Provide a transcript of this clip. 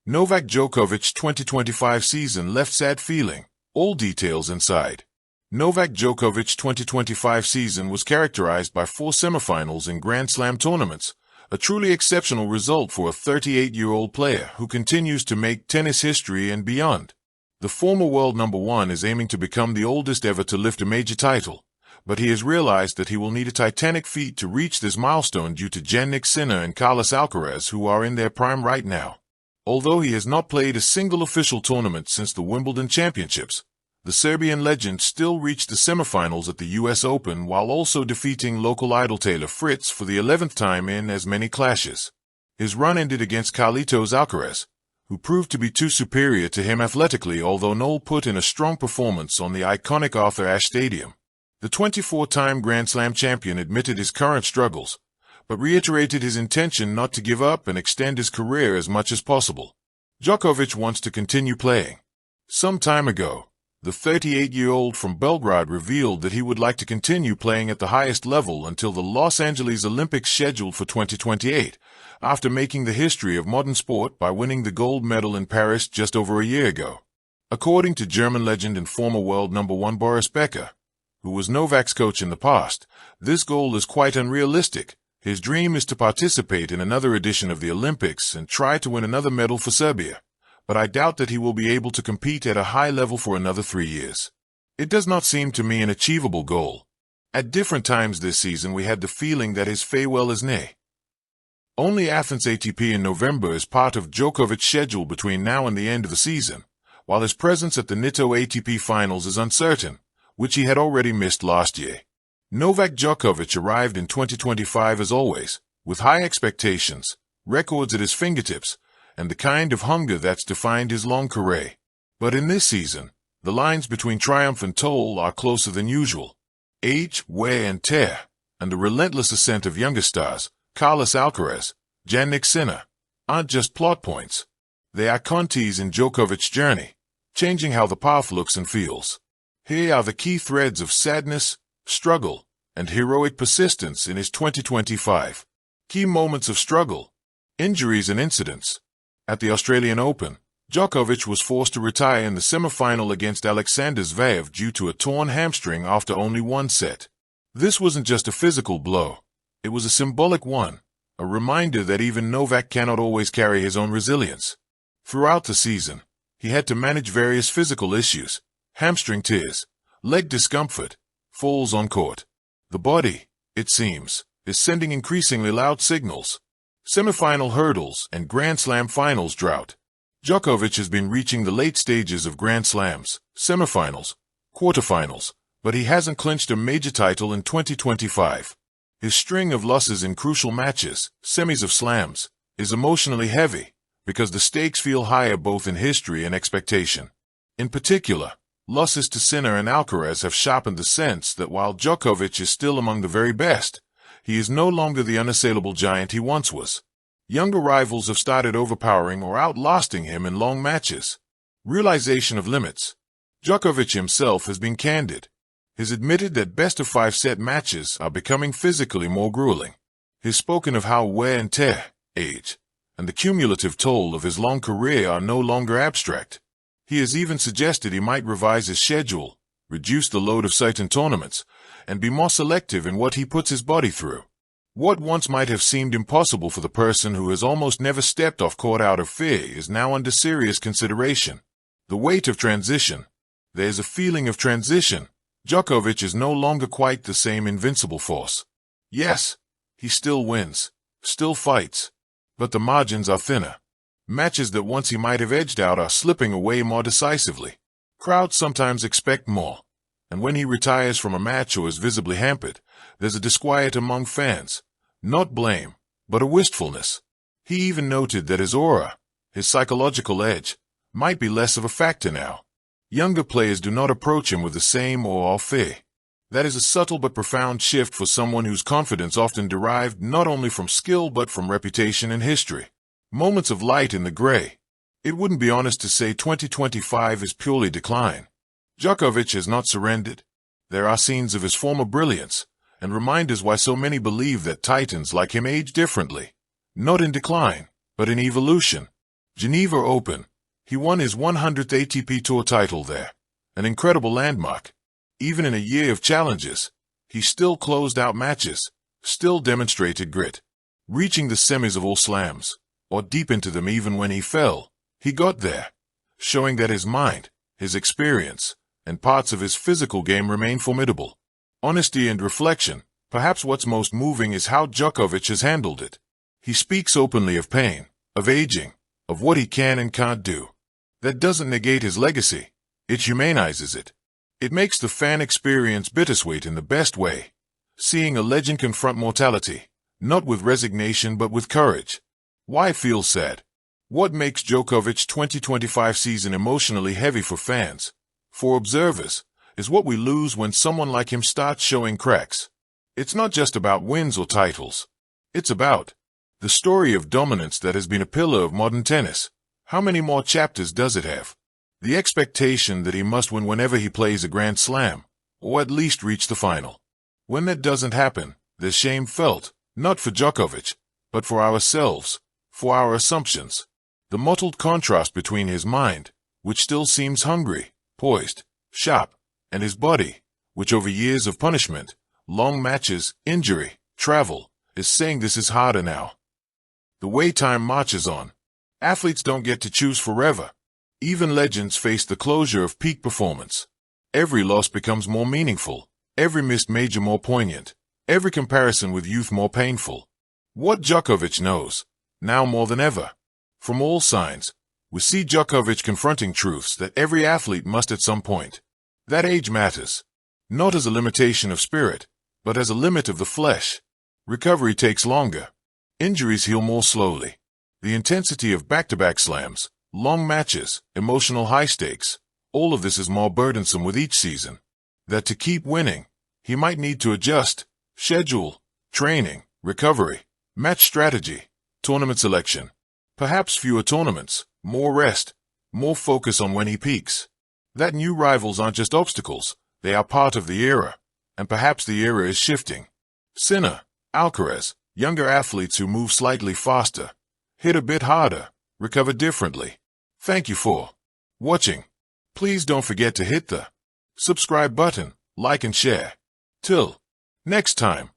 Novak Djokovic's 2025 season left sad feeling. All details inside. Novak Djokovic's 2025 season was characterized by 4 semifinals in Grand Slam tournaments, a truly exceptional result for a 38-year-old player who continues to make tennis history and beyond. The former world number 1 is aiming to become the oldest ever to lift a major title, but he has realized that he will need a titanic feat to reach this milestone due to Jannik Sinner and Carlos Alcaraz, who are in their prime right now. Although he has not played a single official tournament since the Wimbledon Championships, the Serbian legend still reached the semifinals at the US Open while also defeating local idol Taylor Fritz for the 11th time in as many clashes. His run ended against Carlitos Alcaraz, who proved to be too superior to him athletically, although Noel put in a strong performance on the iconic Arthur Ashe Stadium. The 24-time Grand Slam champion admitted his current struggles, but reiterated his intention not to give up and extend his career as much as possible. Djokovic wants to continue playing. Some time ago, the 38-year-old from Belgrade revealed that he would like to continue playing at the highest level until the Los Angeles Olympics scheduled for 2028, after making the history of modern sport by winning the gold medal in Paris just over a year ago. According to German legend and former world number 1 Boris Becker, who was Novak's coach in the past, this goal is quite unrealistic. His dream is to participate in another edition of the Olympics and try to win another medal for Serbia, but I doubt that he will be able to compete at a high level for another 3 years. It does not seem to me an achievable goal. At different times this season we had the feeling that his farewell is near. Only Athens ATP in November is part of Djokovic's schedule between now and the end of the season, while his presence at the Nitto ATP Finals is uncertain, which he had already missed last year. Novak Djokovic arrived in 2025 as always, with high expectations, records at his fingertips, and the kind of hunger that's defined his long career. But in this season, the lines between triumph and toll are closer than usual. Age, wear and tear, and the relentless ascent of younger stars, Carlos Alcaraz, Jannik Sinner, aren't just plot points. They are contes in Djokovic's journey, changing how the path looks and feels. Here are the key threads of sadness, struggle, and heroic persistence in his 2025. Key moments of struggle, injuries and incidents. At the Australian Open, Djokovic was forced to retire in the semi-final against Alexander Zverev due to a torn hamstring after only 1 set. This wasn't just a physical blow. It was a symbolic one, a reminder that even Novak cannot always carry his own resilience. Throughout the season, he had to manage various physical issues, hamstring tears, leg discomfort, falls on court. The body, it seems, is sending increasingly loud signals. Semifinal hurdles and Grand Slam finals drought. Djokovic has been reaching the late stages of Grand Slams, semifinals, quarterfinals, but he hasn't clinched a major title in 2025. His string of losses in crucial matches, semis of slams, is emotionally heavy, because the stakes feel higher both in history and expectation. In particular, losses to Sinner and Alcaraz have sharpened the sense that while Djokovic is still among the very best, he is no longer the unassailable giant he once was. Younger rivals have started overpowering or outlasting him in long matches. Realization of limits. Djokovic himself has been candid. He's admitted that best-of-5 set matches are becoming physically more grueling. He's spoken of how wear and tear, age, and the cumulative toll of his long career are no longer abstract. He has even suggested he might revise his schedule, reduce the load of certain tournaments, and be more selective in what he puts his body through. What once might have seemed impossible for the person who has almost never stepped off court out of fear is now under serious consideration. The weight of transition. There's a feeling of transition. Djokovic is no longer quite the same invincible force. Yes, he still wins, still fights, but the margins are thinner. Matches that once he might have edged out are slipping away more decisively. Crowds sometimes expect more, and when he retires from a match or is visibly hampered, there's a disquiet among fans. Not blame, but a wistfulness. He even noted that his aura, his psychological edge, might be less of a factor now. Younger players do not approach him with the same awe or fear. That is a subtle but profound shift for someone whose confidence often derived not only from skill but from reputation and history. Moments of light in the gray. It wouldn't be honest to say 2025 is purely decline. Djokovic has not surrendered. There are scenes of his former brilliance, and reminders why so many believe that titans like him age differently. Not in decline, but in evolution. Geneva Open. He won his 100th ATP Tour title there. An incredible landmark. Even in a year of challenges, he still closed out matches, still demonstrated grit. Reaching the semis of all slams, or deep into them even when he fell, he got there, showing that his mind, his experience, and parts of his physical game remain formidable. Honesty and reflection. Perhaps what's most moving is how Djokovic has handled it. He speaks openly of pain, of aging, of what he can and can't do. That doesn't negate his legacy. It humanizes it. It makes the fan experience bittersweet in the best way. Seeing a legend confront mortality, not with resignation but with courage. Why feel sad? What makes Djokovic's 2025 season emotionally heavy for fans, for observers, is what we lose when someone like him starts showing cracks. It's not just about wins or titles. It's about the story of dominance that has been a pillar of modern tennis. How many more chapters does it have? The expectation that he must win whenever he plays a Grand Slam, or at least reach the final. When that doesn't happen, there's shame felt, not for Djokovic, but for ourselves, for our assumptions. The mottled contrast between his mind, which still seems hungry, poised, sharp, and his body, which over years of punishment, long matches, injury, travel, is saying this is harder now. The way time marches on, athletes don't get to choose forever. Even legends face the closure of peak performance. Every loss becomes more meaningful, every missed major more poignant, every comparison with youth more painful. What Djokovic knows, now more than ever. From all signs, we see Djokovic confronting truths that every athlete must at some point. That age matters, not as a limitation of spirit, but as a limit of the flesh. Recovery takes longer. Injuries heal more slowly. The intensity of back-to-back slams, long matches, emotional high stakes, all of this is more burdensome with each season. That to keep winning, he might need to adjust schedule, training, recovery, match strategy, tournament selection. Perhaps fewer tournaments, more rest, more focus on when he peaks. That new rivals aren't just obstacles, they are part of the era, and perhaps the era is shifting. Sinner, Alcaraz, younger athletes who move slightly faster, hit a bit harder, recover differently. Thank you for watching. Please don't forget to hit the subscribe button, like and share. Till next time.